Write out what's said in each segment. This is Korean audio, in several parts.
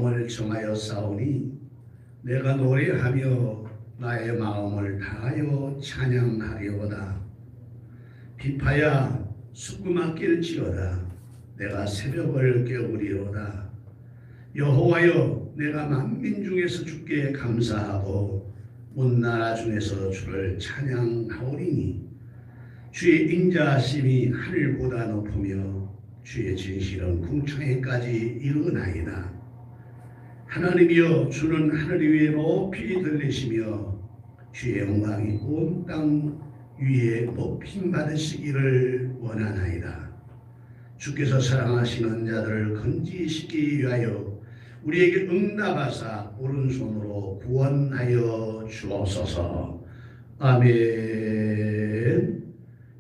마음을 정하여 싸우니 내가 노래하며 나의 마음을 다하여 찬양하리오다. 비파야 수금악길지어다. 내가 새벽을 깨우리로다. 여호와여, 내가 만민 중에서 주께 감사하고 온 나라 중에서 주를 찬양하오리니 주의 인자하심이 하늘보다 높으며 주의 진실은 궁창에까지 이르나이다. 하나님이여, 주는 하늘 위에 높이 들리시며 주의 영광이 온 땅 위에 높임 받으시기를 원하나이다. 주께서 사랑하시는 자들을 건지시기 위하여 우리에게 응답하사 오른손으로 구원하여 주옵소서. 아멘.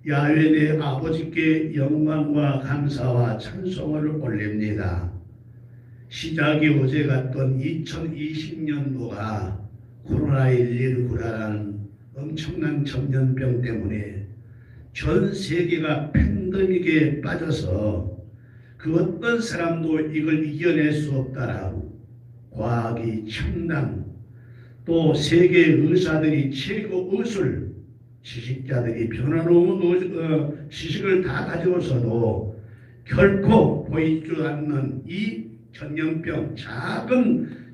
야훼 내 아버지께 영광과 감사와 찬송을 올립니다. 시작이 어제 같던 2020년도가 코로나19라는 엄청난 전염병 때문에 전 세계가 팬데믹에 빠져서 그 어떤 사람도 이걸 이겨낼 수 없다라고 과학이 첨단, 또 세계 의사들이 최고 의술, 지식자들이 변화로운 지식을 다 가지고서도 결코 보이지 않는 이 전염병,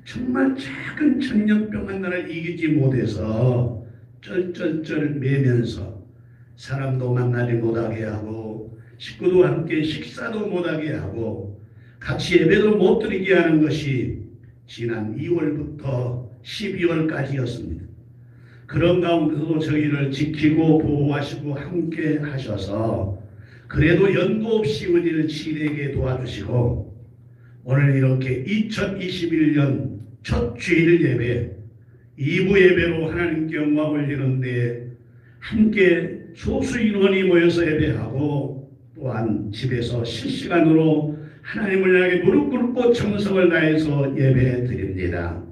정말 작은 전염병 하나를 이기지 못해서 쩔쩔쩔 매면서 사람도 만나지 못하게 하고 식구도 함께 식사도 못하게 하고 같이 예배도 못 드리게 하는 것이 지난 2월부터 12월까지였습니다. 그런 가운데도 저희를 지키고 보호하시고 함께 하셔서 그래도 연고 없이 우리를 치료하게 도와주시고 오늘 이렇게 2021년 첫 주일 예배 2부 예배로 하나님께 영광 올리는데 함께 소수 인원이 모여서 예배하고 또한 집에서 실시간으로 하나님을 향해 무릎 꿇고 정성을 다해서 예배 드립니다.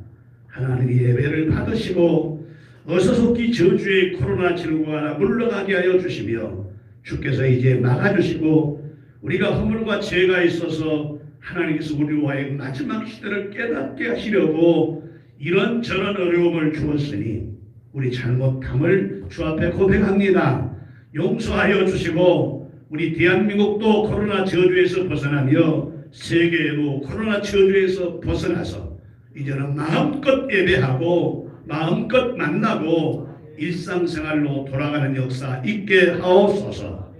하나님이 예배를 받으시고 어서속히 저주의 코로나19가 물러가게 하여 주시며 주께서 이제 막아주시고 우리가 허물과 죄가 있어서 하나님께서 우리와의 마지막 시대를 깨닫게 하시려고 이런저런 어려움을 주었으니 우리 잘못함을 주 앞에 고백합니다. 용서하여 주시고 우리 대한민국도 코로나 저주에서 벗어나며 세계에도 코로나 저주에서 벗어나서 이제는 마음껏 예배하고 마음껏 만나고 일상생활로 돌아가는 역사 있게 하옵소서.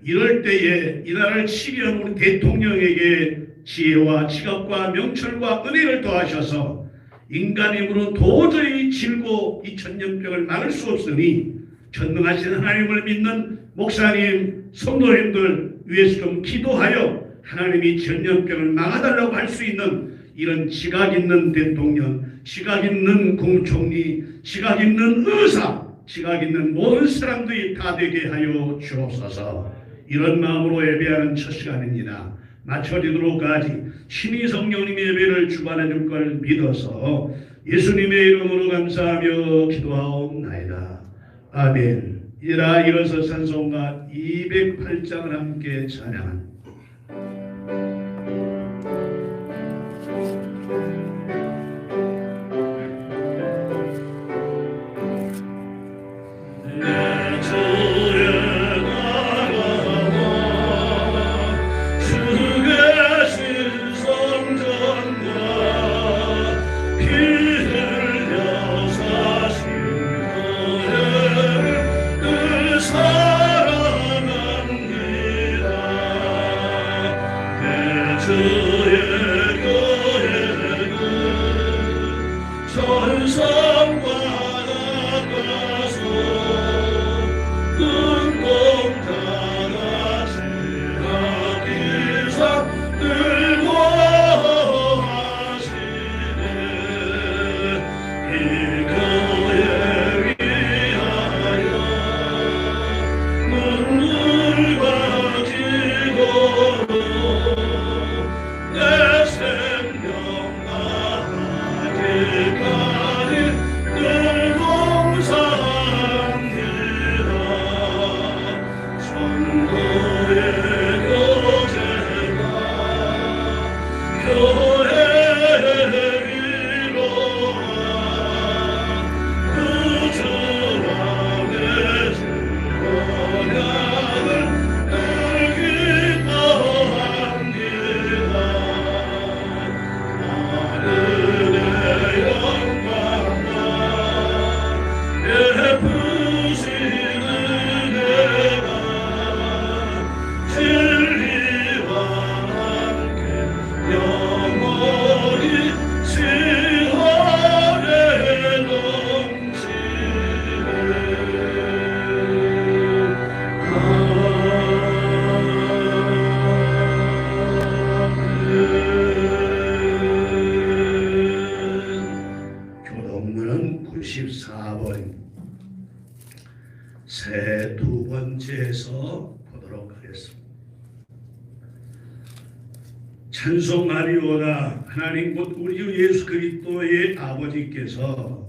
이럴 때에 이 나라를 치리한 우리 대통령에게 지혜와 지각과 명철과 은혜를 더하셔서 인간의 힘으로 도저히 질고 이 전염병을 막을 수 없으니 전능하신 하나님을 믿는 목사님, 성도님들 위해서 좀 기도하여 하나님이 전염병을 막아달라고 할 수 있는 이런 지각 있는 대통령, 지각 있는 국총리, 지각 있는 의사, 지각 있는 모든 사람들이 다 되게 하여 주옵소서. 이런 마음으로 예배하는 첫 시간입니다. 마쳐지도록 하지 신이 성령님의 예배를 주관해 줄 걸 믿어서 예수님의 이름으로 감사하며 기도하옵나이다. 아멘. 이라 일어서 찬송가 208장을 함께 찬양합니다. 전성과 나가서 새 두 번째에서 보도록 하겠습니다. 찬송하리오다. 하나님 곧 우리 주 예수 그리스도의 아버지께서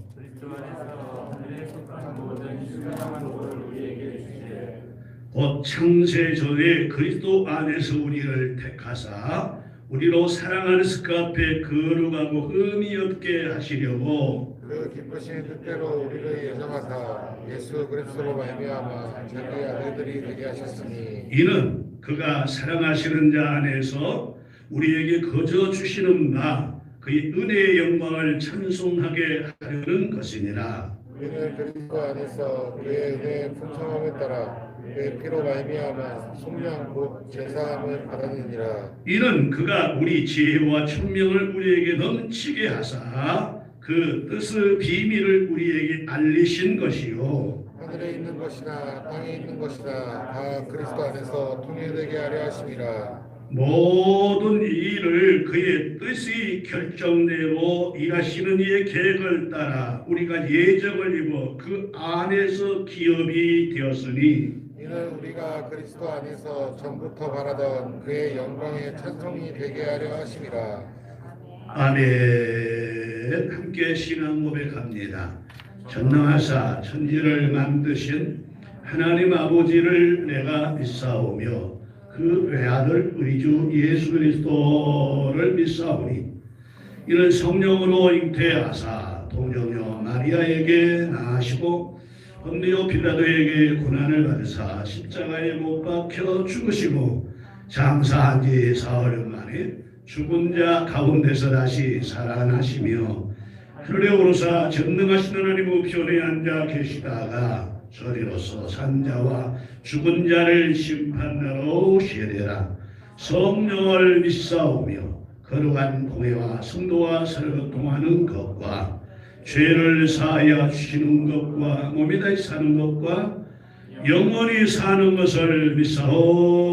곧 창세 전에 그리스도 안에서 우리를 택하사 우리로 사랑하는 것 앞에 거룩하고 흠이 없게 하시려고 그 기쁘신 뜻대로 우리를 예정하사 예수 그리스도로 말미암아 자기 아들들이 되게 하셨으니 이는 그가 사랑하시는 자 안에서 우리에게 거저 주시는 바 그의 은혜의 영광을 찬송하게 하려는 것이니라. 우리는 그리스도 안에서 그의 은혜의 풍성함에 따라 그의 피로 말미암아 속량 곧 제사함을 받았느니라. 이는 그가 우리 지혜와 총명을 우리에게 넘치게 하사 그 뜻의 비밀을 우리에게 알리신 것이요 하늘에 있는 것이나 땅에 있는 것이나 다 그리스도 안에서 통일되게 하려 하심이라. 모든 일을 그의 뜻이 결정되고 일하시는 이의 계획을 따라 우리가 예정을 입어 그 안에서 기업이 되었으니 이는 우리가 그리스도 안에서 전부터 바라던 그의 영광의 찬송이 되게 하려 하심이라. 아멘. 함께 신앙 고백합니다. 전능하사 천지를 만드신 하나님 아버지를 내가 믿사오며 그 외아들 우리 주 예수 그리스도를 믿사오니 이는 성령으로 잉태하사 동정녀 마리아에게 낳으시고 본디오 빌라도에게 고난을 받으사 십자가에 못 박혀 죽으시고 장사한 지 사흘 만에 죽은 자 가운데서 다시 살아나시며 하늘에 오르사 전능하신 하나님 우편에 앉아 계시다가 저리로서 산자와 죽은 자를 심판하러 오시리라. 성령을 믿사오며 거룩한 공회와 성도와 서로 동하는 것과 죄를 사하여 주시는 것과 몸이 다시 사는 것과 영원히 사는 것을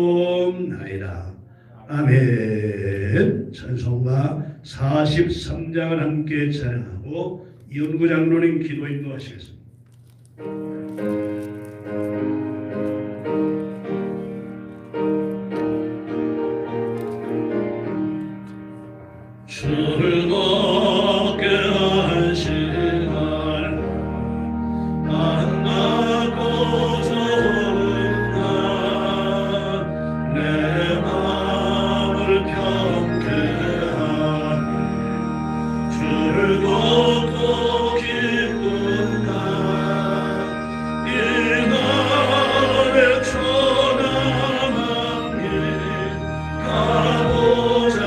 믿사옵나이다. 아멘. 찬송가 43장을 함께 찬양하고 이은구 장로님 기도 인도하시겠습니다. 즐겁게 하시는 만나고 좋은 날 내 마음을 평게 하니 즐겁고 기쁜 날 이 날에 천하만이 가보자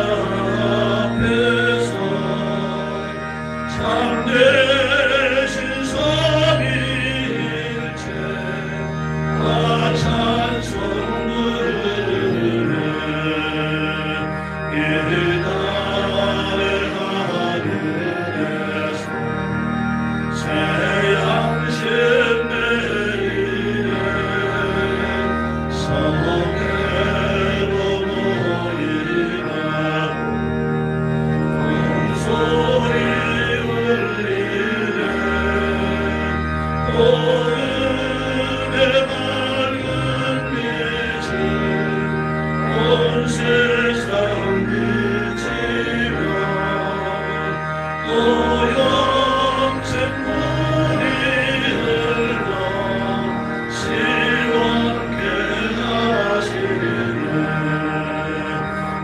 참되신 삼위일체 다 찬송 부르네 이 날의 하늘에서 새 양식 내리네 성회로 모이나 소리 울리네 오늘의 밝은 빛이 온 세상 비치며 또 영생 물이 흘러 시원케 하시네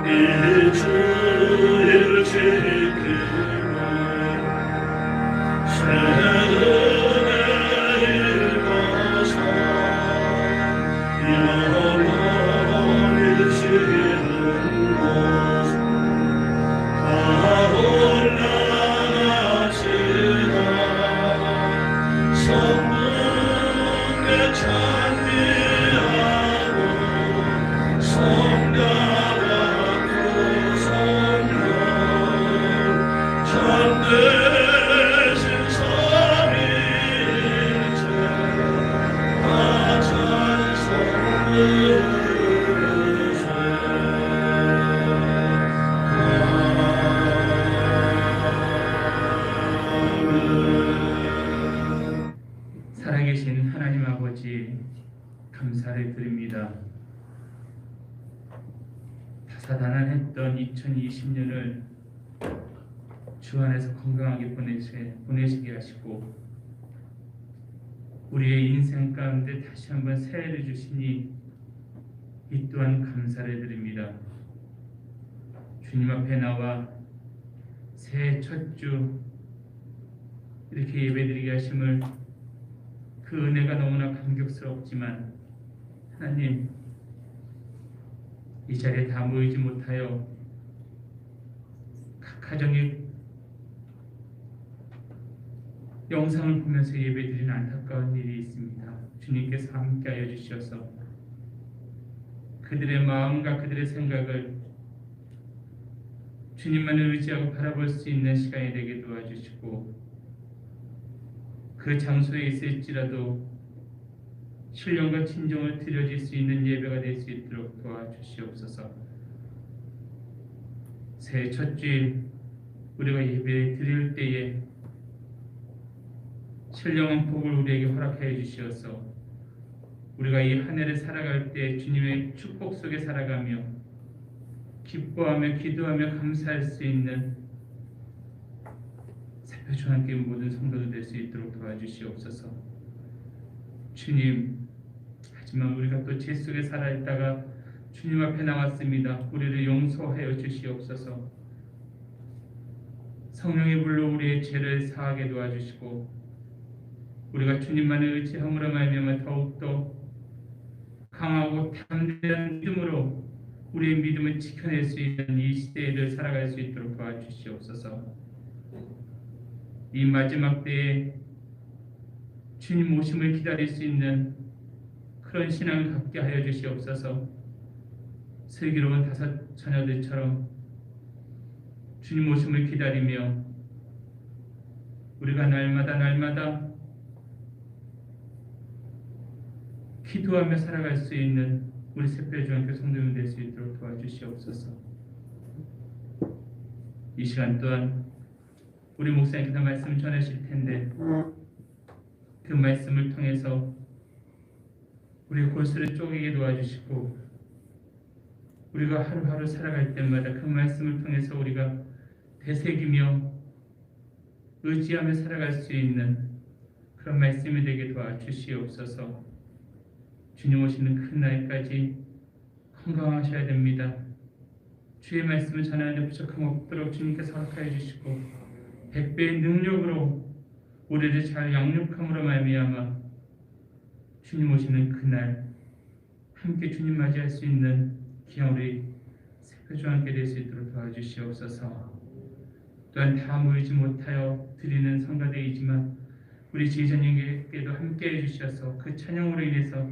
이 주일 지키며 새은혜 읽어서 영원히 지는 곳 가올라가시나 성문에 찬미하고 성가와 구성령 참되신 삼위일체 다 찬송 부르세 살아계신 되신 하나님 아버지 감사를 드립니다. 다사다난했던 2020년을 주 안에서 건강하게 보내시게 하시고 우리의 인생 가운데 다시 한번 새해를 주시니 이 또한 감사를 드립니다. 주님 앞에 나와 새해 첫 주 이렇게 예배드리게 하심을 그 은혜가 너무나 감격스럽지만 하나님 이 자리에 다 모이지 못하여 각 가정에 영상을 보면서 예배드리는 안타까운 일이 있습니다. 주님께서 함께하여 주셔서 그들의 마음과 그들의 생각을 주님만을 의지하고 바라볼 수 있는 시간이 되게 도와주시고 그 장소에 있을지라도 신령과 진정을 드려질 수 있는 예배가 될 수 있도록 도와주시옵소서. 새해 첫 주일 우리가 예배 드릴 때에 신령한 복을 우리에게 허락하여 주시어서 우리가 이 한 해를 살아갈 때 주님의 축복 속에 살아가며 기뻐하며 기도하며 감사할 수 있는 새벽 함께 모든 성도들 될 수 있도록 도와주시옵소서. 주님, 하지만 우리가 또 죄 속에 살아있다가 주님 앞에 나왔습니다. 우리를 용서하여 주시옵소서. 성령의 불로 우리의 죄를 사하게 도와주시고 우리가 주님만을 의지함으로 말미암아 더욱더 강하고 담대한 믿음으로 우리의 믿음을 지켜낼 수 있는 이 시대를 살아갈 수 있도록 도와주시옵소서. 이 마지막 때에 주님 오심을 기다릴 수 있는 그런 신앙을 갖게 하여 주시옵소서. 슬기로운 다섯 처녀들처럼 주님 오심을 기다리며 우리가 날마다 기도하며 살아갈 수 있는 우리 새별주한교 성도님 될 수 있도록 도와주시옵소서. 이 시간 또한 우리 목사님께서 말씀을 전하실 텐데 그 말씀을 통해서 우리의 골수를 쪼개게 도와주시고 우리가 하루하루 살아갈 때마다 그 말씀을 통해서 우리가 되새기며 의지하며 살아갈 수 있는 그런 말씀이 되게 도와주시옵소서. 주님 오시는 그 날까지 건강하셔야 됩니다. 주의 말씀을 전하는데 부족함 없도록 주님께서 허락하여 주시고 100배의 능력으로 우리를 잘 양육함으로 말미암아 주님 오시는 그날 함께 주님 맞이할 수 있는 귀한 우리 새벽주와 함께 될 수 있도록 도와주시옵소서. 또한 다 모이지 못하여 드리는 성가대이지만 우리 지휘자님께도 함께 해주셔서 그 찬양으로 인해서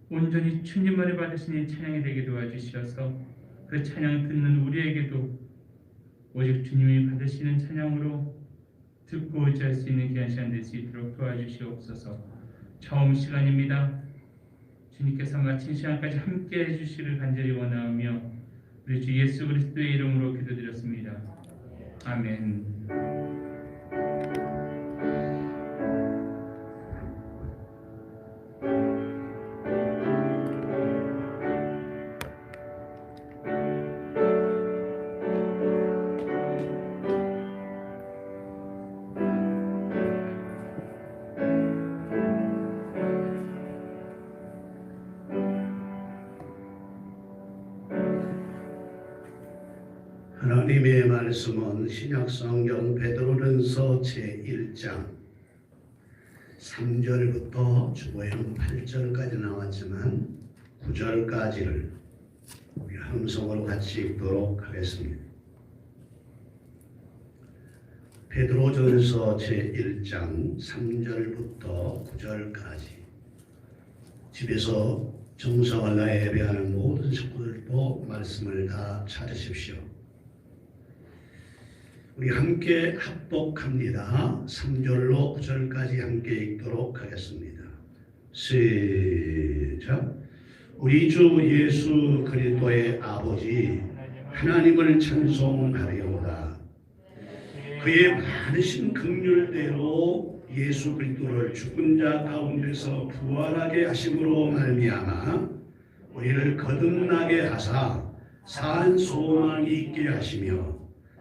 온전히 주님만을 받으시는 찬양이 되게 도와주시어서 그 찬양 듣는 우리에게도 오직 주님이 받으시는 찬양으로 듣고 의지할 수 있는 귀한 시간 될 수 있도록 도와주시옵소서. 처음 시간입니다. 주님께서 마친 시간까지 함께 해주시를 간절히 원하오며 우리 주 예수 그리스도의 이름으로 기도드렸습니다. 아멘. 하나님의 말씀은 신약성경 베드로전서 제1장 3절부터 주보에는 8절까지 나왔지만 9절까지를 우리 함성으로 같이 읽도록 하겠습니다. 베드로전서 제1장 3절부터 9절까지 집에서 정성을 다해 예배하는 모든 식구들도 말씀을 다 찾으십시오. 우리 함께 합독합니다. 3절로 9절까지 함께 읽도록 하겠습니다. 시작. 우리 주 예수 그리스도의 아버지 하나님을 찬송하리로다. 그의 많으신 긍휼대로 예수 그리스도를 죽은 자 가운데서 부활하게 하심으로 말미암아 우리를 거듭나게 하사 산 소망이 있게 하시며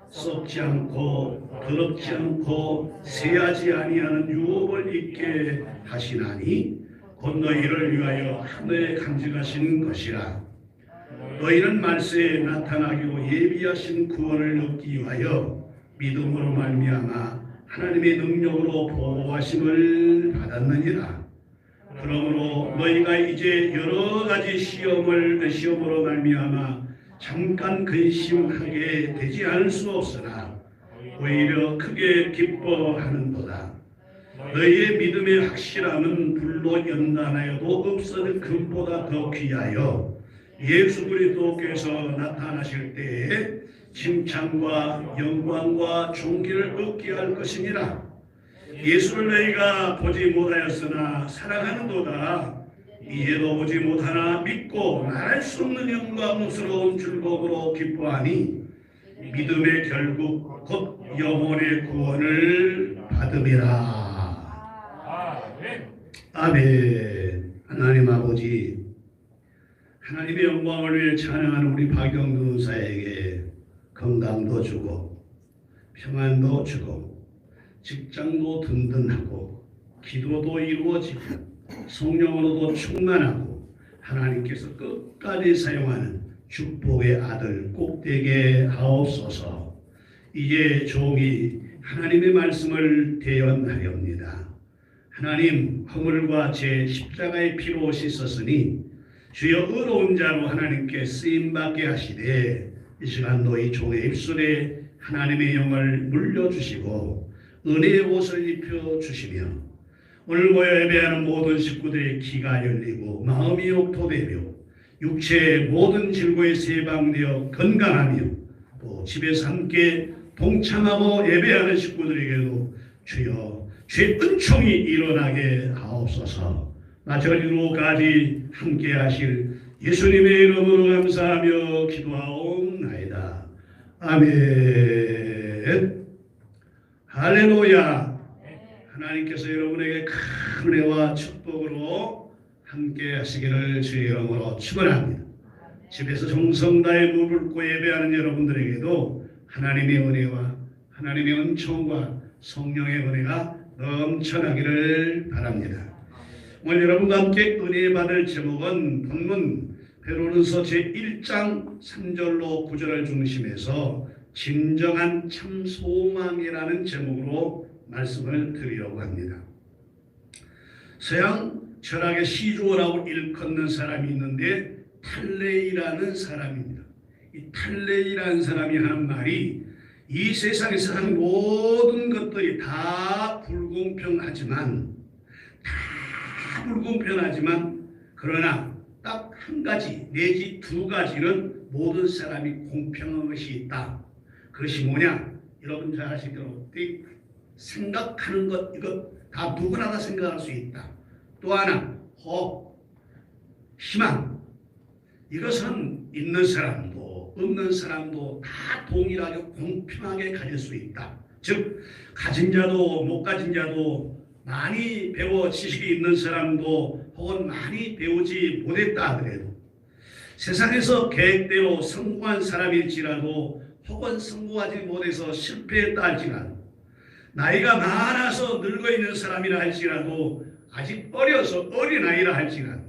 썩지 않고 더럽지 않고 새하지 아니하는 유업을 입게 하시나니 곧 너희를 위하여 하늘에 간직하신 것이라. 너희는 말세에 나타나기로 예비하신 구원을 얻기 위하여 믿음으로 말미암아 하나님의 능력으로 보호하심을 받았느니라. 그러므로 너희가 이제 여러 가지 시험으로 말미암아 잠깐 근심하게 되지 않을 수 없으나 오히려 크게 기뻐하는도다. 너희의 믿음의 확실함은 불로 연단하여도 없어질 금보다 더 귀하여 예수 그리스도께서 나타나실 때에 칭찬과 영광과 존귀를 얻게 할 것이니라. 예수를 너희가 보지 못하였으나 사랑하는도다. 이제도 보지 못하나 믿고 말할 수 없는 영광스러운 즐거움으로 기뻐하니 믿음의 결국 곧 영혼의 구원을 받음이라. 아멘. 하나님 아버지, 하나님의 영광을 위해 찬양하는 우리 박영두 사에게 건강도 주고 평안도 주고 직장도 든든하고 기도도 이루어지고 성령으로도 충만하고 하나님께서 끝까지 사용하는 축복의 아들 꼭 되게 하옵소서. 이제 종이 하나님의 말씀을 대언하렵니다. 하나님, 허물과 제 십자가의 피로 씻었으니 주여 의로운 자로 하나님께 쓰임받게 하시되 이 시간 너희 종의 입술에 하나님의 영을 물려주시고 은혜의 옷을 입혀주시며 오늘 모여 예배하는 모든 식구들의 귀가 열리고 마음이 옥토되며 육체의 모든 질고에 세방되어 건강하며 또 집에서 함께 동참하고 예배하는 식구들에게도 주여 주의 은총이 일어나게 하옵소서. 나저리로까지 함께 하실 예수님의 이름으로 감사하며 기도하옵나이다. 아멘. 할렐루야. 하나님께서 여러분에게 큰 은혜와 축복으로 함께 하시기를 주의 이름으로 축원합니다. 집에서 정성 다해 무불고 예배하는 여러분들에게도 하나님의 은혜와 하나님의 은총과 성령의 은혜가 넘쳐나기를 바랍니다. 오늘 여러분과 함께 은혜 받을 제목은 본문 베드로전서 제1장 3절로 9절을 중심해서 진정한 참 소망이라는 제목으로 말씀을 드리려고 합니다. 서양 철학의 시조라고 일컫는 사람이 있는데 탈레이라는 사람입니다. 이 탈레이라는 사람이 하는 말이 이 세상에서 하는 모든 것들이 다 불공평하지만 그러나 딱 한 가지 내지 두 가지는 모든 사람이 공평한 것이 있다. 그것이 뭐냐? 여러분 잘 아시기로 생각하는 것, 이거 다 누구나 다 생각할 수 있다. 또 하나 호흡, 희망, 이것은 있는 사람도 없는 사람도 다 동일하게 공평하게 가질 수 있다. 즉 가진 자도 못 가진 자도 많이 배워 지식이 있는 사람도 혹은 많이 배우지 못했다 하더라도 세상에서 계획대로 성공한 사람일지라도 혹은 성공하지 못해서 실패했다 할지라도 나이가 많아서 늙어있는 사람이라 할지라도 아직 어려서 어린아이라 할지라도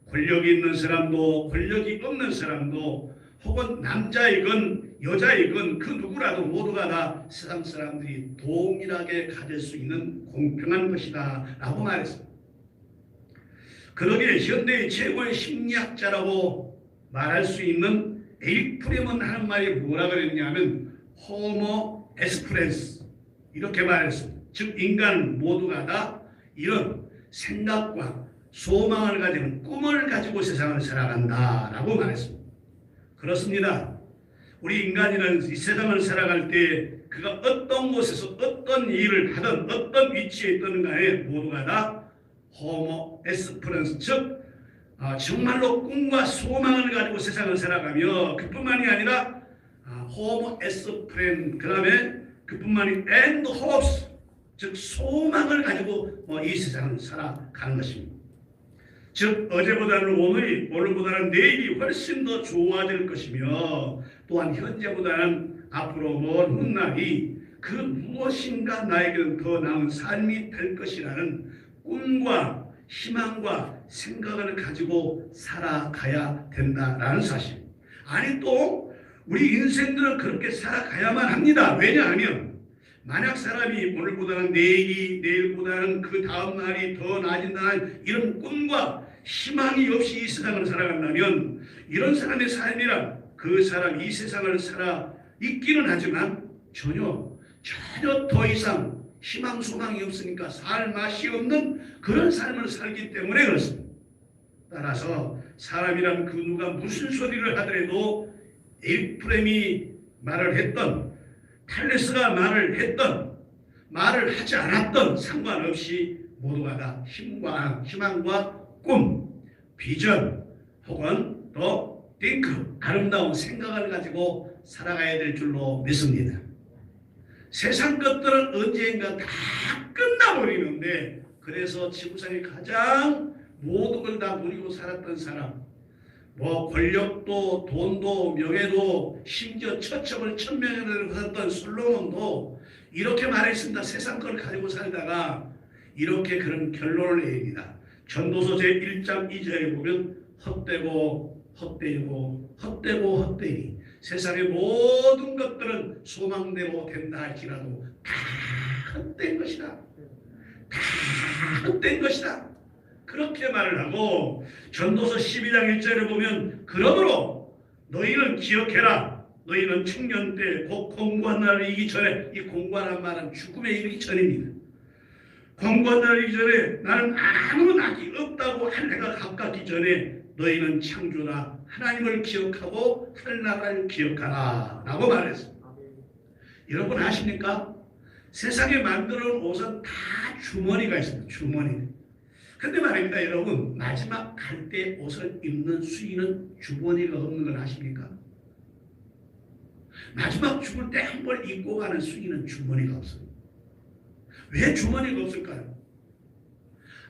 권력이 있는 사람도 권력이 없는 사람도 혹은 남자이건 여자이건 그 누구라도 모두가 다 세상 사람들이 동일하게 가질 수 있는 공평한 것이다 라고 말했습니다. 그러기에 현대의 최고의 심리학자라고 말할 수 있는 에릭 프레먼 하는 말이 뭐라 그랬냐면 호모 에스프렌스 이렇게 말했습니다. 즉 인간 모두가 다 이런 생각과 소망을 가지는 꿈을 가지고 세상을 살아간다라고 말했습니다. 그렇습니다. 우리 인간이란 이 세상을 살아갈 때 그가 어떤 곳에서 어떤 일을 하든 어떤 위치에 있든 간에 모두가 다 호모 에스프런스 즉 정말로 꿈과 소망을 가지고 세상을 살아가며 그뿐만이 아니라 호모 에스프렌 그 다음에 그뿐만이 and hopes 즉 소망을 가지고 이 세상을 살아가는 것입니다. 즉 어제보다는 오늘보다는 내일이 훨씬 더 좋아질 것이며 또한 현재보다는 앞으로 먼 훗날이 그 무엇인가 나에게는 더 나은 삶이 될 것이라는 꿈과 희망과 생각을 가지고 살아가야 된다라는 사실. 아니 또 우리 인생들은 그렇게 살아가야만 합니다. 왜냐하면 만약 사람이 오늘보다는 내일이 내일보다는 그 다음 날이 더 나아진다는 이런 꿈과 희망이 없이 이 세상을 살아간다면 이런 사람의 삶이란 그 사람 이 세상을 살아 있기는 하지만 전혀 더 이상 희망 소망이 없으니까 살 맛이 없는 그런 삶을 살기 때문에 그렇습니다. 따라서 사람이란 그 누가 무슨 소리를 하더라도 에이프렘이 말을 했던 탈레스가 말을 했던 말을 하지 않았던 상관없이 모두가 다 희망과 꿈, 비전 혹은 또 띵크 아름다운 생각을 가지고 살아가야 될 줄로 믿습니다. 세상 것들은 언젠가 다 끝나버리는데 그래서 지구상에 가장 모든 걸 다 누리고 살았던 사람 권력도 돈도 명예도 심지어 처첩을 천명을 받았던 솔로몬도 이렇게 말했습니다. 세상 걸 가지고 살다가 이렇게 그런 결론을 내립니다. 전도서 제1장 2절에 보면 헛되니 세상의 모든 것들은 소망대로 된다 할지라도 다 헛된 것이다. 다 헛된 것이다. 그렇게 말을 하고 전도서 12장 1절에 보면 그러므로 너희는 기억해라. 너희는 청년 때 곧 공고한 날이 이기 전에 이 공고한 말은 죽음에 이르기 전입니다. 공고한 날이 이기 전에 나는 아무 낙이 없다고 할 해가 가깝기 전에 너희는 창조나 하나님을 기억하고 하늘나라를 기억하라 라고 말했습니다. 여러분 아십니까? 세상에 만들어 놓은 옷은 다 주머니가 있습니다. 주머니. 근데 말입니다 여러분 마지막 갈 때 옷을 입는 수의는 주머니가 없는 걸 아십니까? 마지막 죽을 때 한 벌 입고 가는 수의는 주머니가 없습니다. 왜 주머니가 없을까요?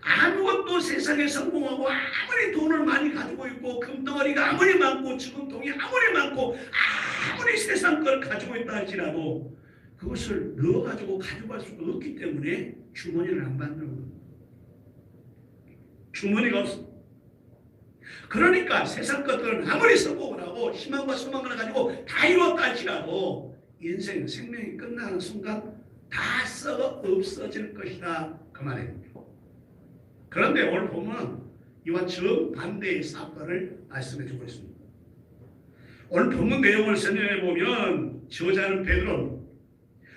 아무것도 세상에 성공하고 아무리 돈을 많이 가지고 있고 금덩어리가 아무리 많고 지금통이 아무리 많고 아무리 세상 걸 가지고 있다 할지라도 그것을 넣어가지고 가져갈 수가 없기 때문에 주머니를 안 만드는 겁니다. 주머니가 없습니다. 그러니까 세상 것들은 아무리 성공을 하고 희망과 소망을 가지고 다 이뤘다 할지라도 인생 생명이 끝나는 순간 다 썩어 없어질 것이다 그 말입니다. 그런데 오늘 보면 이와 정반대의 사건을 말씀해 주고 있습니다. 오늘 본문 내용을 설명해 보면 저자는 베드로,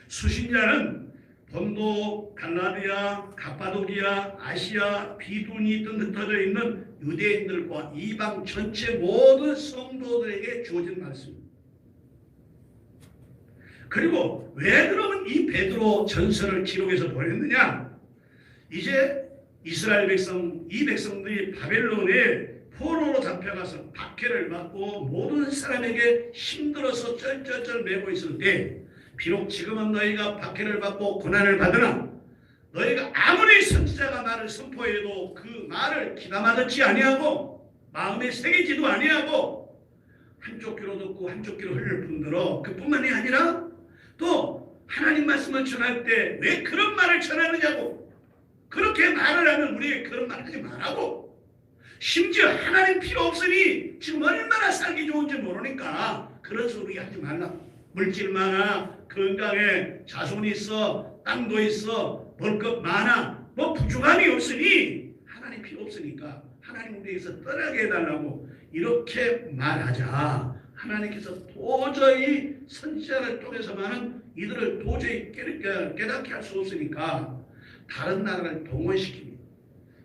수신자는 본도, 갈라디아, 갑바도기아, 아시아, 비두니 등 흩어져 있는 유대인들과 이방 전체 모든 성도들에게 주어진 말씀입니다. 그리고 왜 그러면 이 베드로 전설을 기록해서 보냈느냐? 이제 이스라엘 백성, 이 백성들이 바벨론에 포로로 잡혀가서 박해를 받고 모든 사람에게 힘들어서 쩔쩔쩔 매고 있을 때 비록 지금은 너희가 박해를 받고 고난을 받으나 너희가 아무리 선지자가 말을 선포해도 그 말을 귀담아 듣지 아니하고 마음에 새기지도 아니하고 한쪽 귀로 듣고 한쪽 귀로 흘릴 뿐더러 그뿐만이 아니라 또 하나님 말씀을 전할 때 왜 그런 말을 전하느냐고 그렇게 말을 하면 우리에게 그런 말 하지 말라고 심지어 하나님 필요 없으니 지금 얼마나 살기 좋은지 모르니까 그런 소리 하지 말라. 물질 많아, 건강에 자손이 있어, 땅도 있어, 볼 것 많아, 뭐 부족함이 없으니 하나님 필요 없으니까 하나님 우리에게서 떠나게 해달라고 이렇게 말하자. 하나님께서 도저히 선지자를 통해서만은 이들을 도저히 깨닫게 할 수 없으니까 다른 나라를 동원시킵니다.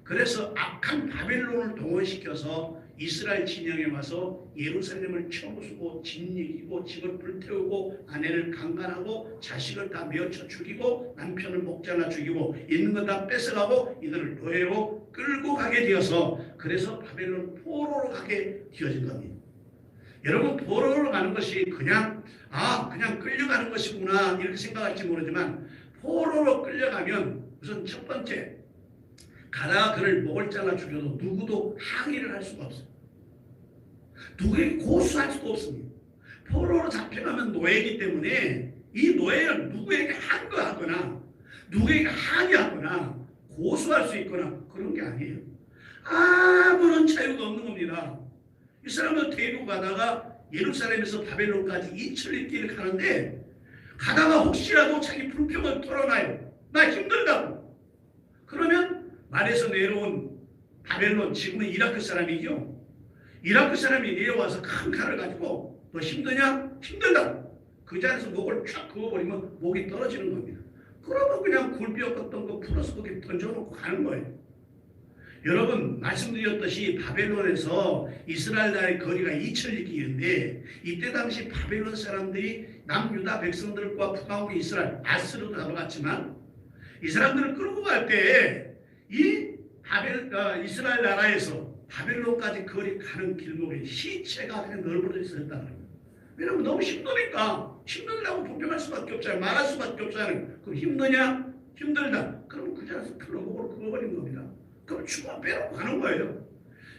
그래서 악한 바벨론을 동원시켜서 이스라엘 진영에 와서 예루살렘을 쳐부수고 짓이기고 집을 불태우고 아내를 강간하고 자식을 다 메어쳐 죽이고 남편을 목자나 죽이고 있는 것 다 뺏어가고 이들을 노예로 끌고 가게 되어서 그래서 바벨론 포로로 가게 되어진 겁니다. 여러분 포로로 가는 것이 그냥 끌려가는 것이구나 이렇게 생각할지 모르지만 포로로 끌려가면 우선 첫 번째 가다가 그를 목을 잘라 죽여도 누구도 항의를 할 수가 없어요. 누구에게 고소할 수도 없습니다. 포로로 잡혀가면 노예이기 때문에 이 노예를 누구에게 항거하거나 누구에게 항의하거나 고소할 수 있거나 그런 게 아니에요. 아무런 자유가 없는 겁니다. 이 사람은 데리고 가다가 예루살렘에서 바벨론까지 2천리 길을 가는데 가다가 혹시라도 자기 불평을 털어놔요. 나 힘들다고. 그러면 말에서 내려온 바벨론, 지금은 이라크 사람이죠. 이라크 사람이 내려와서 큰 칼을 가지고 너 힘드냐? 힘들다. 그 자리에서 목을 쫙 그어버리면 목이 떨어지는 겁니다. 그러면 그냥 굴비었던 거 풀어서 거기 던져놓고 가는 거예요. 여러분 말씀드렸듯이 바벨론에서 이스라엘 나라의 거리가 2천리길인데 이때 당시 바벨론 사람들이 남유다 백성들과 북왕국 이스라엘 아스르도 잡아갔지만 이 사람들을 끌고 갈 때 이 이스라엘 나라에서 바벨론까지 거리 가는 길목에 시체가 그냥 널브러져 있었다는 거예요. 왜냐면 너무 힘드니까 힘들다고 분명할 수밖에 없잖아요. 말할 수밖에 없잖아요. 그럼 힘드냐? 힘들다. 그러면 그 자리에서 칼로 목을 그어버린 겁니다. 그럼 죽어 빼놓고 가는 거예요.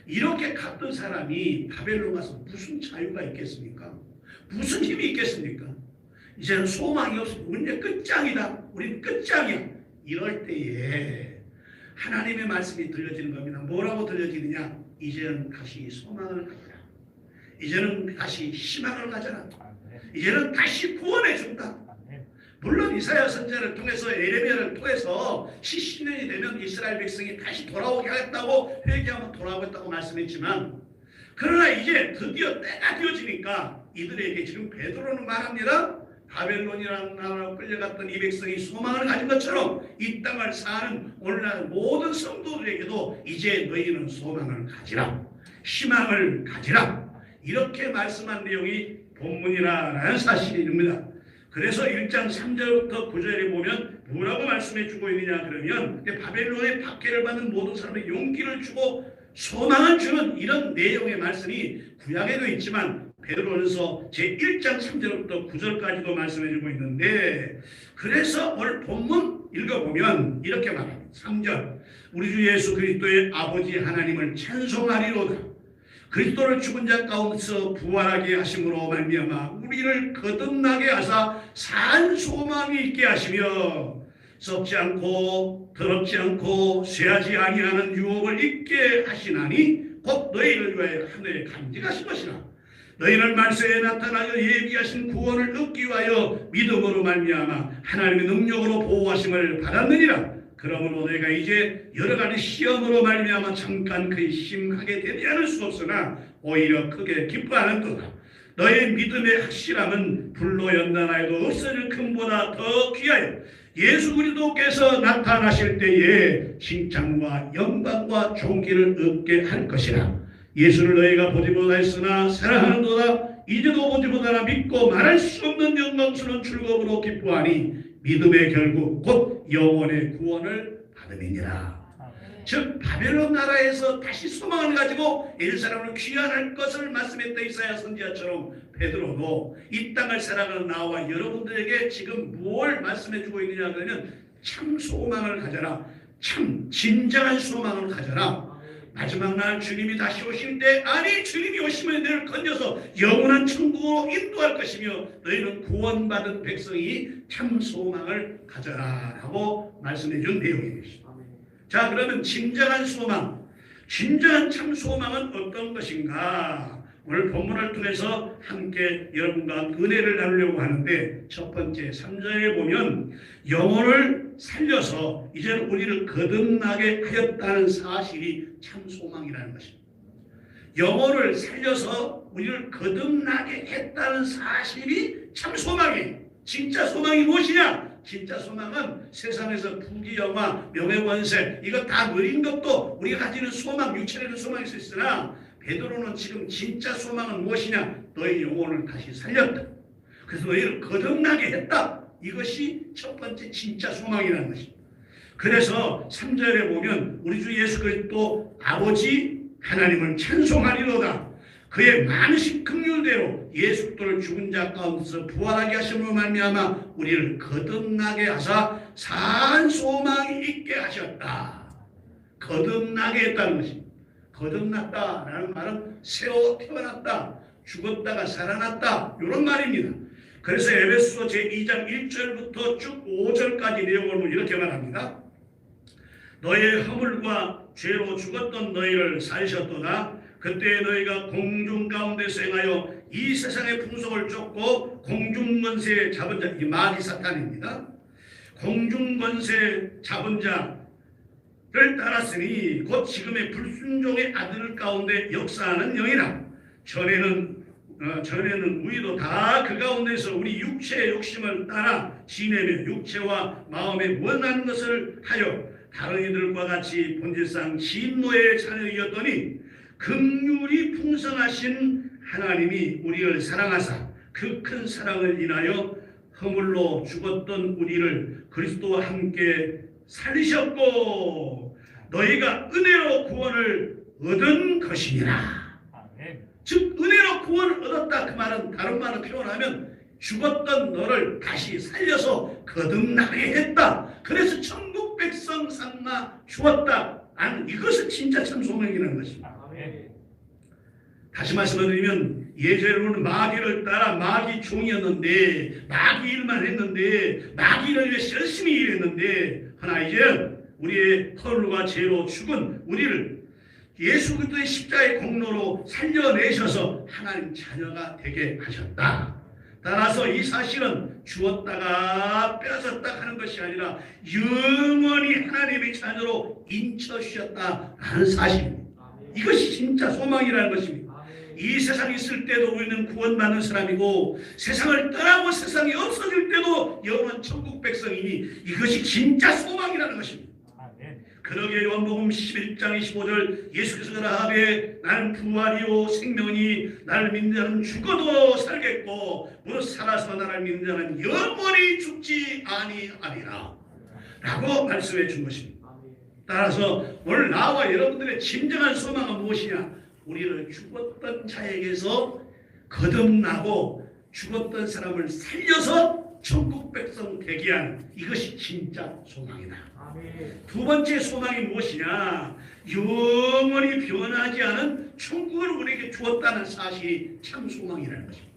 이렇게 갔던 사람이 바벨론 가서 무슨 자유가 있겠습니까? 무슨 힘이 있겠습니까? 이제는 소망이 없으면 우리는 끝장이다. 우리는 끝장이야. 이럴 때에 하나님의 말씀이 들려지는 겁니다. 뭐라고 들려지느냐? 이제는 다시 소망을 가져라. 이제는 다시 희망을 가져라. 이제는 다시 구원해 준다. 물론 이사야 선지자를 통해서 예레미야를 통해서 70년이 되면 이스라엘 백성이 다시 돌아오게 하겠다고 회개하면 돌아오겠다고 말씀했지만 그러나 이제 드디어 때가 되어지니까 이들에게 지금 베드로는 말합니다. 바벨론이라는 나라로 끌려갔던 이 백성이 소망을 가진 것처럼 이 땅을 사는 오늘날 모든 성도들에게도 이제 너희는 소망을 가지라. 희망을 가지라. 이렇게 말씀한 내용이 본문이라는 사실입니다. 그래서 1장 3절부터 9절에 보면 뭐라고 말씀해 주고 있느냐 그러면 바벨론의 박해를 받는 모든 사람에게 용기를 주고 소망을 주는 이런 내용의 말씀이 구약에도 있지만 베드로전서 제1장 3절부터 9절까지도 말씀해 주고 있는데 그래서 오늘 본문 읽어보면 이렇게 말합니다. 3절 우리 주 예수 그리스도의 아버지 하나님을 찬송하리로다. 그리스도를 죽은 자 가운데서 부활하게 하심으로 말미암아 우리를 거듭나게 하사 산 소망이 있게 하시며 썩지 않고 더럽지 않고 쇠하지 아니하는 유업을 있게 하시나니 곧 너희를 위하여 하늘에 간직하신 것이라. 너희는 말세에 나타나여 예비하신 구원을 얻기 위하여 믿음으로 말미암아 하나님의 능력으로 보호하심을 받았느니라. 그러므로 너희가 이제 여러 가지 시험으로 말미암아 잠깐 그의 심하게 되지 않을 수 없으나 오히려 크게 기뻐하는도다. 너의 믿음의 확실함은 불로 연단하여도 없어질 금보다 더 귀하여 예수 그리스도께서 나타나실 때에 칭찬과 영광과 존귀를 얻게 할 것이라. 예수를 너희가 보지 못하였으나 사랑하는도다. 이제도 보지 못하나 믿고 말할 수 없는 영광스러운 즐거움으로 기뻐하니 믿음의 결국 곧 영원의 구원을 받음이니라. 즉 바벨론 나라에서 다시 소망을 가지고 예루살렘을 귀환할 것을 말씀했던 이사야 선지자처럼 베드로도 이 땅을 살아가는 나와 여러분들에게 지금 무엇을 말씀해주고 있느냐 그러면 참 소망을 가져라. 참 진정한 소망을 가져라. 마지막 날 주님이 다시 오실 때 아니 주님이 오시면 너희를 건져서 영원한 천국으로 인도할 것이며 너희는 구원받은 백성이 참 소망을 가져라 라고 말씀해 준 내용입니다. 자 그러면 진정한 소망, 진정한 참 소망은 어떤 것인가? 오늘 본문을 통해서 함께 여러분과 은혜를 나누려고 하는데 첫 번째 3절에 보면 영혼을 살려서 이제는 우리를 거듭나게 하였다는 사실이 참 소망이라는 것입니다. 영혼을 살려서 우리를 거듭나게 했다는 사실이 참 소망이에요. 진짜 소망이 무엇이냐? 진짜 소망은 세상에서 부귀영화, 명예원세 이거 다 누린 것도 우리가 가지는 소망, 육체적인 소망일 수 있으나 베드로는 지금 진짜 소망은 무엇이냐? 너희 영혼을 다시 살렸다. 그래서 너희를 거듭나게 했다. 이것이 첫 번째 진짜 소망이라는 것입니다. 그래서 3절에 보면 우리 주 예수 그리스도 아버지 하나님을 찬송하리로다. 그의 많으신 긍휼대로 예수 그리스도를 죽은 자 가운데서 부활하게 하심으로 말미암아 우리를 거듭나게 하사 산 소망이 있게 하셨다. 거듭나게 했다는 것입니다. 거듭났다라는 말은 새로 태어났다, 죽었다가 살아났다, 이런 말입니다. 그래서 에베소서 제2장 1절부터 쭉 5절까지 내용을 보면 이렇게 말합니다. 너희의 허물과 죄로 죽었던 너희를 살리셨도다. 그때 너희가 공중 가운데서 행하여 이 세상의 풍속을 쫓고 공중권세 잡은 자, 이 마귀 사탄입니다. 공중권세 잡은 자를 따랐으니 곧 지금의 불순종의 아들 가운데 역사하는 영이라. 전에는 우리도 다 그 가운데서 우리 육체의 욕심을 따라 지내며 육체와 마음에 원하는 것을 하여 다른 이들과 같이 본질상 진노의 자녀이었더니 긍휼이 풍성하신 하나님이 우리를 사랑하사 그 큰 사랑을 인하여 허물로 죽었던 우리를 그리스도와 함께 살리셨고 너희가 은혜로 구원을 얻은 것이니라. 즉 은혜로 구원을 얻었다. 그 말은 다른 말로 표현하면 죽었던 너를 다시 살려서 거듭나게 했다. 그래서 천국 백성 삼아 주었다. 이것은 진짜 참 소망이라는 것입니다. 다시 말씀드리면 예전에는 마귀를 따라 마귀 종이었는데 마귀 일만 했는데 마귀를 위해 열심히 일했는데 하나 이제 우리의 허물과 죄로 죽은 우리를 예수 그리스도의 십자가의 공로로 살려내셔서 하나님 자녀가 되게 하셨다. 따라서 이 사실은 주었다가 빼앗았다 하는 것이 아니라 영원히 하나님의 자녀로 인쳐주셨다라는 사실입니다. 이것이 진짜 소망이라는 것입니다. 이 세상에 있을 때도 우리는 구원받는 사람이고 세상을 떠나고 세상이 없어질 때도 영원한 천국 백성이니 이것이 진짜 소망이라는 것입니다. 그러기에 요한복음 11장 25절 예수께서 라합에 나는 부활이요 생명이 나를 믿는 자는 죽어도 살겠고 무릇 살아서 나를 믿는 자는 영원히 죽지 아니하리라 라고 말씀해 준 것입니다. 따라서 오늘 나와 여러분들의 진정한 소망은 무엇이냐? 우리를 죽었던 자에게서 거듭나고 죽었던 사람을 살려서 천국 백성 되게 하는 이것이 진짜 소망이다. 두 번째 소망이 무엇이냐? 영원히 변하지 않은 천국을 우리에게 주었다는 사실이 참 소망이라는 것입니다.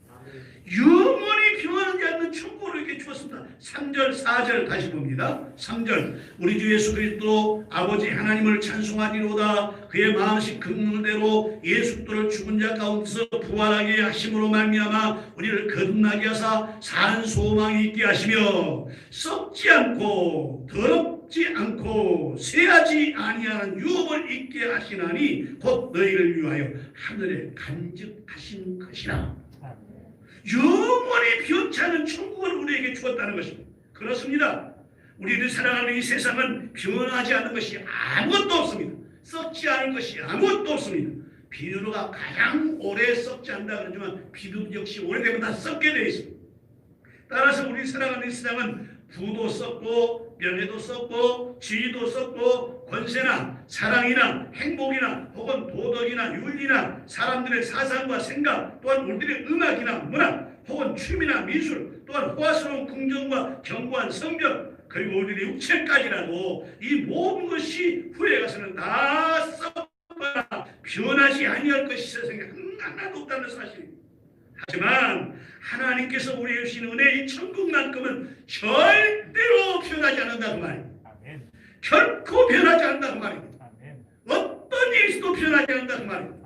영원히 변하지 않는 천국을 이렇게 주었습니다. 3절 4절 다시 봅니다. 3절 우리 주 예수 그리스도 아버지 하나님을 찬송하리로다. 그의 마음식 긍휼대로 예수 그리스도를 죽은 자 가운데서 부활하게 하심으로 말미암아 우리를 거듭나게 하사 산 소망이 있게 하시며 썩지 않고 더럽지 않고 쇠하지 아니하는 유업을 있게 하시나니 곧 너희를 위하여 하늘에 간직하신 것이라. 영원히 변치 않은 천국을 우리에게 주었다는 것입니다. 그렇습니다. 우리를 사랑하는 이 세상은 변하지 않는 것이 아무것도 없습니다. 썩지 않은 것이 아무것도 없습니다. 비누가 가장 오래 썩지 않는다 그러지만 비누 역시 오래되면 다 썩게 되어 있습니다. 따라서 우리 사랑하는 이 세상은 부도 썩고 명예도 썩고 지위도 썩고 권세나 사랑이나 행복이나 혹은 도덕이나 윤리나 사람들의 사상과 생각 또한 우리들의 음악이나 문화 혹은 춤이나 미술 또한 호화스러운 궁정과 견고한 성벽 그리고 우리들의 육체까지라도 이 모든 것이 후에 가서는 다 썩거나 변하지 아니할 것이 세상에 하나도 없다는 사실입니다. 하지만 하나님께서 우리에게 주신 은혜의 천국만큼은 절대로 변하지 않는다 그 말입니다. 결코 변하지 않는다 그 말입니다. 어떤 일도 변하지 않는다 그 말입니다.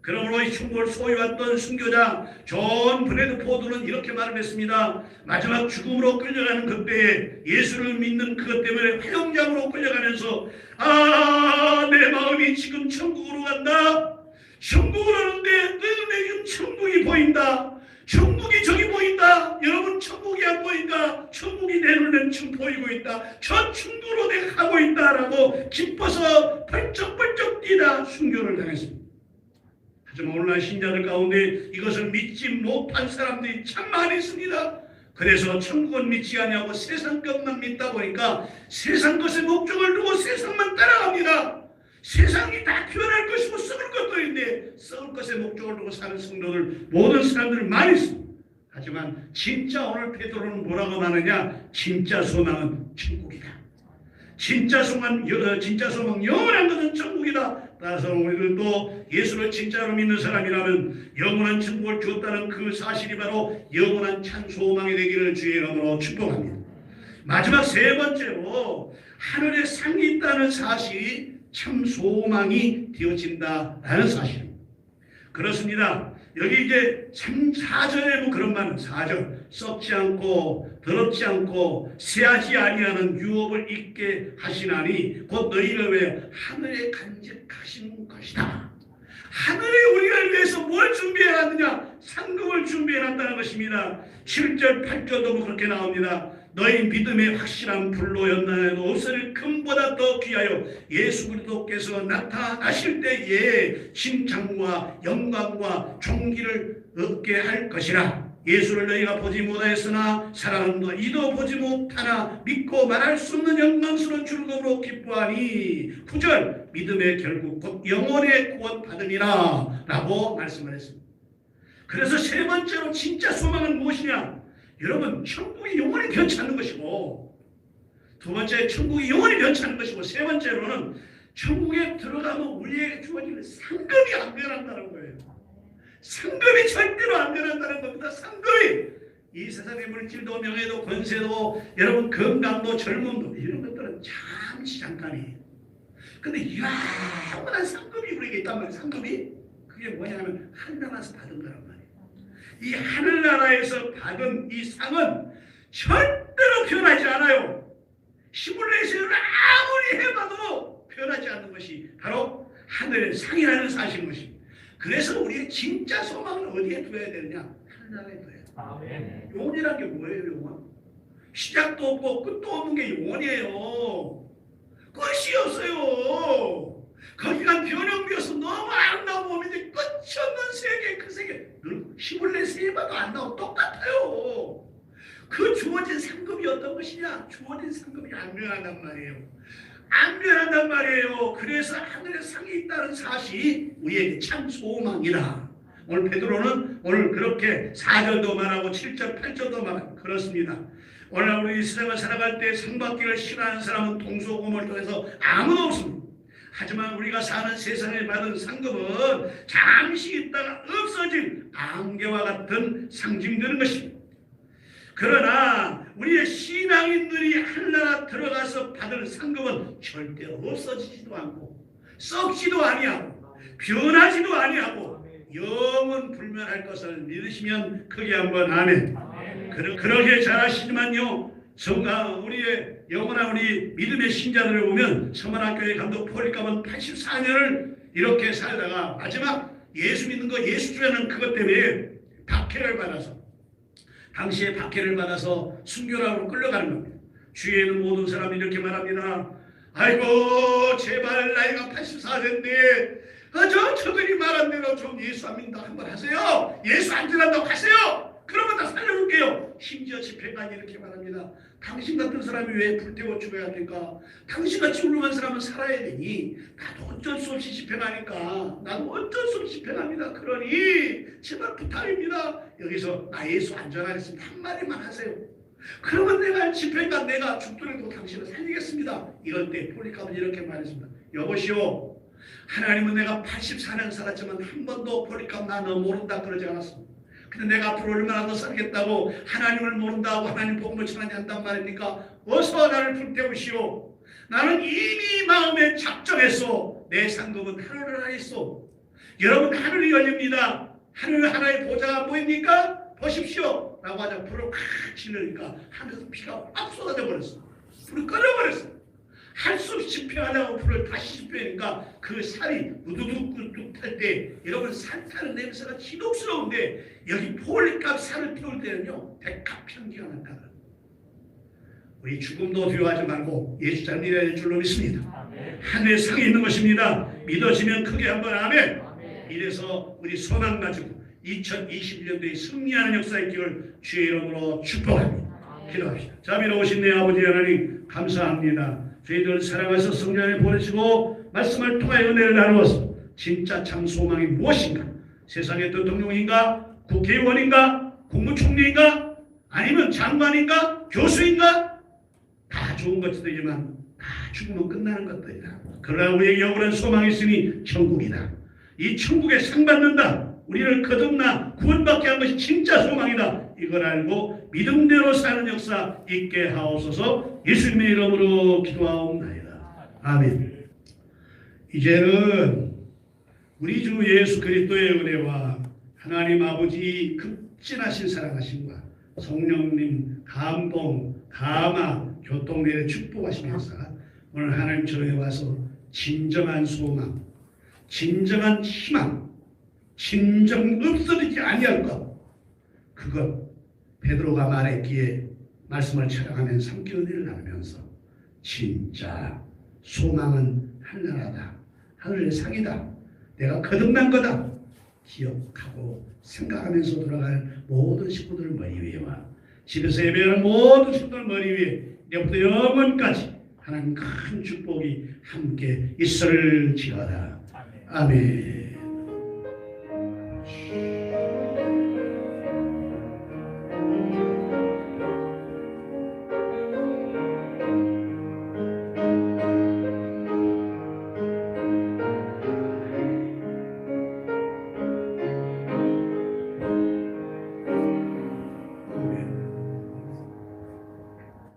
그러므로 이 천국을 소유했던 순교자 존 브래드포드는 이렇게 말을 했습니다. 마지막 죽음으로 끌려가는 그때에 예수를 믿는 그것 때문에 화영장으로 끌려가면서 내 마음이 지금 천국으로 간다. 천국으로 가는데 내게 천국이 보인다. 천국이 저기 보인다. 여러분 천국이 안 보인다. 천국이 내 눈에 지금 보이고 있다. 저 천국으로 내가 가고 있다라고 기뻐서 벌쩍벌쩍 뛰다 순교를 당했습니다. 하지만 오늘날 신자들 가운데 이것을 믿지 못한 사람들이 참 많이 있습니다. 그래서 천국은 믿지 아니하고 세상 것만 믿다 보니까 세상 것의 목적을 두고 세상만 따라갑니다. 세상이 다 변할 것이고 썩을 것들이 성도인데 썩을 것에 목적을 두고 사는 성도들 모든 사람들 많이 있습니다. 하지만 진짜 오늘 베드로는 뭐라고 말하느냐? 진짜 소망은 천국이다. 진짜 소망 영원한 것은 천국이다. 따라서 우리들도 예수를 진짜로 믿는 사람이라면 영원한 천국을 주었다는 그 사실이 바로 영원한 참 소망이 되기를 주의 이름으로 축복합니다. 마지막 세 번째로 하늘에 상이 있다는 사실이 참 소망이 되어진다라는 사실입니다. 그렇습니다. 여기 이제 4절에 뭐 그런 말은 4절 썩지 않고 더럽지 않고 쇠하지 아니하는 유업을 잊게 하시나니 곧 너희를 왜 하늘에 간직하신 것이다. 하늘에 우리를 위해서 뭘 준비해놨느냐? 상급을 준비해놨다는 것입니다. 7절 8절도 뭐 그렇게 나옵니다. 너희 믿음의 확실한 불로 연단해도 없을 금보다 더 귀하여 예수 그리스도께서 나타나실 때에 칭찬과 영광과 존귀를 얻게 할 것이라. 예수를 너희가 보지 못하였으나 사랑하는 이도 보지 못하나 믿고 말할 수 없는 영광스러운 즐거움으로 기뻐하니 9절 믿음의 결국 곧 영원의 구원 받으리라 라고 말씀을 했습니다. 그래서 세 번째로 진짜 소망은 무엇이냐? 여러분 천국이 영원히 변치 않는 것이고, 두 번째 천국이 영원히 변치 않는 것이고, 세 번째로는 천국에 들어가면 우리에게 주어지는 상급이 안 변한다는 거예요. 상급이 절대로 안 변한다는 겁니다. 상급이 이 세상의 물질도 명예도 권세도 여러분 건강도 젊음도 이런 것들은 잠시 잠깐이에요. 근데 영원한 상급이 우리에게 있단 말이에요. 상급이 그게 뭐냐면 하늘나라에서 받은 거란 말이에요. 이 하늘나라에서 받은 이 상은 절대로 변하지 않아요. 시뮬레이션을 아무리 해봐도 변하지 않는 것이 바로 하늘의 상이라는 사실인 것입니다. 그래서 우리의 진짜 소망을 어디에 두어야 되느냐? 하늘나라에 두어야 돼요. 영원이란 게 뭐예요? 영원? 시작도 없고 끝도 없는 게 영원이에요. 끝이 없어요. 거기가 변형되어서 너무 아름다운 몸인데 끝이 없는 세계, 그 세계 시골내 세봐도 안 나오고 똑같아요. 그 주어진 상급이 어떤 것이냐? 주어진 상급이 안 변한단 말이에요. 안 변한단 말이에요. 그래서 하늘에 상이 있다는 사실이 우리에게 참 소망이다. 오늘 베드로는 오늘 그렇게 4절도 말하고 7절 8절도 말하고 그렇습니다. 오늘 우리 세상을 살아갈 때 상받기를 싫어하는 사람은 동서고금을 통해서 아무도 없습니다. 하지만 우리가 사는 세상에 받은 상급은 잠시 있다가 없어질 안개와 같은 상징되는 것입니다. 그러나 우리의 신앙인들이 하늘나라 들어가서 받을 상급은 절대 없어지지도 않고 썩지도 아니하고 변하지도 아니하고 영원 불멸할 것을 믿으시면 크게 한번 아멘. 그러게 잘하시지만요, 우리의 영원한 우리 믿음의 신자들을 보면 서만학교의 감독 폴리캅은 84년을 이렇게 살다가 마지막 예수 믿는 거 예수 주라는 그것 때문에 박해를 받아서 당시에 박해를 받아서 순교라고 끌려가는 겁니다. 주위에 있는 모든 사람이 이렇게 말합니다. 아이고 제발 나이가 84세인데 저들이 말한 대로 좀 예수 안 믿는다고 한번 하세요. 예수 안 믿는다고 하세요. 그러면 다 살려줄게요. 심지어 집회관이 이렇게 말합니다. 당신 같은 사람이 왜 불태워 죽어야 합니까? 당신같이 훌륭한 사람은 살아야 되니 나도 어쩔 수 없이 집회가니까 나도 어쩔 수 없이 집회갑니다. 그러니 제발 부탁입니다. 여기서 나 예수 안전하겠습니다. 한마디만 하세요. 그러면 내가 집회가 내가 죽더라도 당신을 살리겠습니다. 이럴 때 폴리캅은 이렇게 말했습니다. 여보시오, 하나님은 내가 84년 살았지만 한 번도 폴리캅 나 너 모른다 그러지 않았습니다. 근데 내가 앞으로 얼마나 더 살겠다고 하나님을 모른다고 하나님 복음을 전하지 않단 말입니까? 어서 나를 불태우시오. 나는 이미 마음에 작정했소. 내 상급은 하늘을 하겠소. 여러분 하늘이 열립니다. 하늘 하나의 보좌가 보입니까? 보십시오. 라고 하자 불을 팍 지르니까 하늘에서 피가 막 쏟아져 버렸어. 불을 꺼져버렸어. 할 수 없이 집회하려고 불을 다시 집회하니까 그 살이 우두둑우두둑 탈 때 여러분 살 타는 냄새가 지독스러운데 여기 폴리캅 살을 태울 때는요 백합향기가 난다. 우리 죽음도 두려워하지 말고 예수 잘 믿어야 될 줄로 믿습니다. 하늘에 상이 있는 것입니다. 믿어지면 크게 한번 아멘. 이래서 우리 소망 가지고 2021년도에 승리하는 역사 있기를 주의 이름으로 축복합니다. 기도합시다. 자비로우신 내 아버지 하나님 감사합니다. 저희들 사랑하셔서 성령 안에 보내시고 말씀을 통하여 은혜를 나누어서 진짜 참 소망이 무엇인가? 세상의 대통령인가? 국회의원인가? 국무총리인가? 아니면 장관인가? 교수인가? 다 좋은 것들이지만 다 죽으면 끝나는 것들이다. 그러나 우리에게 영원한 소망이 있으니 천국이다. 이 천국에 상 받는다. 우리를 거듭나 구원받게 한 것이 진짜 소망이다. 이걸 알고 믿음대로 사는 역사 있게 하옵소서. 예수님의 이름으로 기도하옵나이다. 아멘. 이제는 우리 주 예수 그리스도의 은혜와 하나님 아버지 극진하신 사랑하심과 성령님 감동, 감화, 교통내에 축복하시면서 오늘 하나님 전에 와서 진정한 소망, 진정한 희망, 진정 없어지지 아니할 것, 그것 베드로가 말했기에 말씀을 촬영하면서 함께 은혜를 나누면서 진짜 소망은 하늘나라다, 하늘의 상이다, 내가 거듭난 거다 기억하고 생각하면서 돌아갈 모든 식구들 머리 위에와 집에서 예배하는 모든 식구들 머리 위에 내부터 영원까지 하나님 큰 축복이 함께 있을지어다. 아멘.